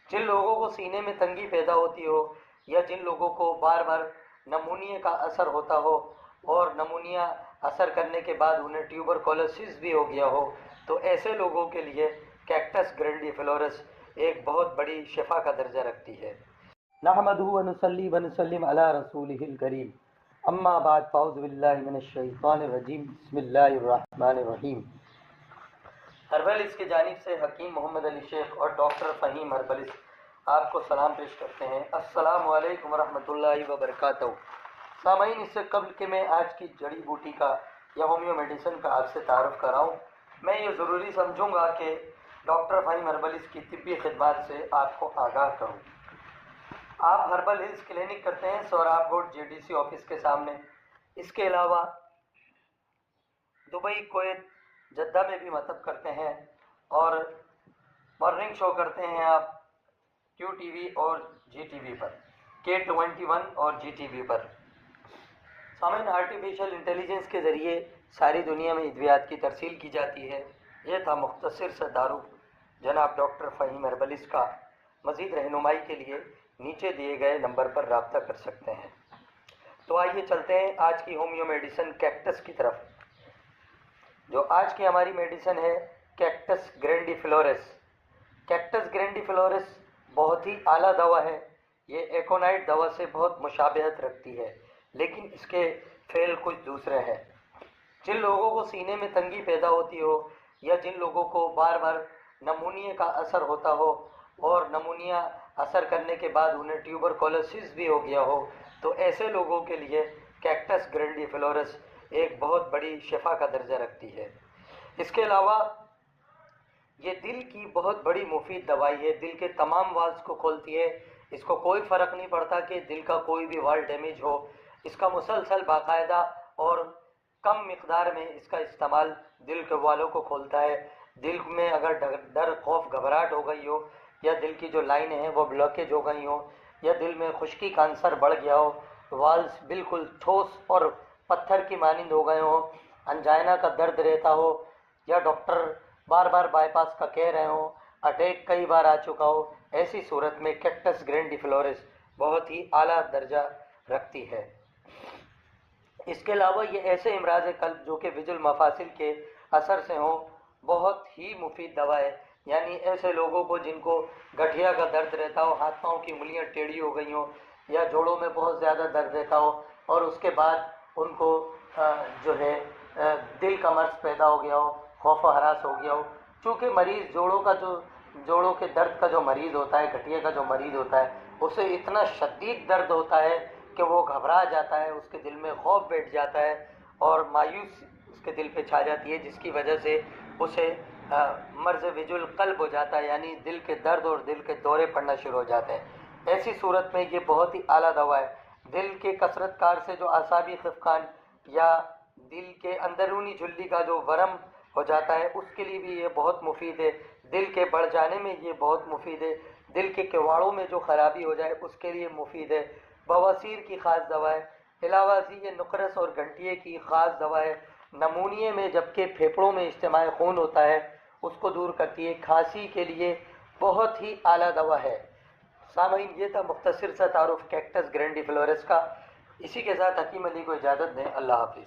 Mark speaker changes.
Speaker 1: जिन लोगों को सीने में तंगी पैदा होती हो या जिन लोगों को बार बार नमूनिया का असर होता हो और नमूनिया असर करने के बाद उन्हें ट्यूबरकुलोसिस भी हो गया हो, तो ऐसे लोगों के लिए कैक्टस ग्रैंडिफ्लोरस एक बहुत बड़ी शिफा का दर्जा रखती है। नहमदुहु व नुसल्ली व नुसल्लिम अला रसूलिहिल करीम, अम्मा बाद, फ़अऊज़ु बिल्लाहि मिनश शैतानिर रजीम, बिस्मिल्लाहिर रहमानिर रहीम। हर्बलिस्ट की जानिब से हकीम मोहम्मद अली शेख और डॉक्टर फ़हीम हर्बलिस्ट आपको सलाम पेश करते हैं। अस्सलामु अलैकुम वरहमतुल्लाहि वबरकातुहू। सामईन, इससे कबल कि मैं आज की जड़ी बूटी का या होम्यो मेडिसिन का आपसे तारुफ कराऊँ, मैं ये ज़रूरी समझूंगा कि डॉक्टर फ़हीम हर्बलिस्ट की तिब्बी खिदमत से आपको आगाह करूँ। आप हर्बल हिल्स क्लिनिक करते हैं सोहराब रोड जेडीसी ऑफिस के सामने। इसके अलावा दुबई, कुवैत, जद्दा में भी मतलब करते हैं और मॉर्निंग शो करते हैं आप क्यू टीवी और जी टीवी पर, K21 और जी टीवी पर। सामने आर्टिफिशियल इंटेलिजेंस के ज़रिए सारी दुनिया में अद्वियात की तरसील की जाती है। यह था मुख्तसर सा तारुफ जनाब डॉक्टर फ़हीम हर्बलिस्ट का। मज़ीद रहनुमाई के लिए नीचे दिए गए नंबर पर रब्ता कर सकते हैं। तो आइए चलते हैं आज की होम्यो मेडिसिन कैक्टस की तरफ। जो आज की हमारी मेडिसिन है कैक्टस ग्रैंडिफ्लोरस। कैक्टस ग्रैंडिफ्लोरस बहुत ही आला दवा है। ये एकोनाइट दवा से बहुत मुशाबहत रखती है, लेकिन इसके फेल कुछ दूसरे हैं। जिन लोगों को सीने में तंगी पैदा होती हो या जिन लोगों को बार बार नमूनिया का असर होता हो और नमूनिया असर करने के बाद उन्हें ट्यूबरकुलोसिस भी हो गया हो, तो ऐसे लोगों के लिए कैक्टस ग्रैंडिफ्लोरस एक बहुत बड़ी शिफा का दर्जा रखती है। इसके अलावा ये दिल की बहुत बड़ी मुफीद दवाई है। दिल के तमाम वाल्व्स को खोलती है। इसको कोई फ़र्क नहीं पड़ता कि दिल का कोई भी वाल्व डैमेज हो, इसका मुसलसल बाकायदा और कम मिकदार में इसका इस्तेमाल दिल के वालों को खोलता है। दिल में अगर डर, खौफ, घबराहट हो गई हो या दिल की जो लाइनें हैं वो ब्लॉकेज हो गई हो या दिल में खुश्की का अंसर बढ़ गया हो, वाल्व्स बिल्कुल ठोस और पत्थर की मानिंद हो गए हो, अंजाइना का दर्द रहता हो या डॉक्टर बार बार बाईपास का कह रहे हो, अटैक कई बार आ चुका हो, ऐसी सूरत में कैक्टस ग्रैंडिफ्लोरस बहुत ही आला दर्जा रखती है। इसके अलावा ये ऐसे इमराज कल्ब जो कि विजुल मफासिल के असर से हों, बहुत ही मुफीद दवा है। यानी ऐसे लोगों को जिनको गठिया का दर्द रहता हो, हाथ पाँव की उंगलियां टेढ़ी हो गई हो या जोड़ों में बहुत ज़्यादा दर्द रहता हो और उसके बाद उनको जो है दिल का मर्ज पैदा हो गया हो, खौफ हरास हो गया हो। चूँकि मरीज़ जोड़ों के दर्द का जो मरीज़ होता है, गठिया का जो मरीज़ होता है, उसे इतना शदीद दर्द होता है कि वो घबरा जाता है, उसके दिल में खौफ बैठ जाता है और मायूस उसके दिल पे छा जाती है, जिसकी वजह से उसे मर्ज़ विजुल कल्ब हो जाता है, यानी दिल के दर्द और दिल के दौरे पड़ना शुरू हो जाते हैं। ऐसी सूरत में ये बहुत ही आला दवा है। दिल के कसरत कार से जो आसाबी खिफकान या दिल के अंदरूनी झुल्ली का जो वरम हो जाता है, उसके लिए भी ये बहुत मुफीद है। दिल के बढ़ जाने में ये बहुत मुफीद है। दिल के किवाड़ों में जो ख़राबी हो जाए उसके लिए मुफीद है। बवासीर की ख़ास दवा है। इलावाजी ये नुकरस और गंटिये की ख़ास दवा है। नमूनिए में जबकि फेफड़ों में इज्तिमाई खून होता है उसको दूर करती है। खांसी के लिए बहुत ही आला दवा है। सामईन, ये था मुख्तसर सा तारुफ कैक्टस ग्रैंडिफ्लोरस का। इसी के साथ हकीम अली को इजाज़त दें। अल्लाह हाफिज़।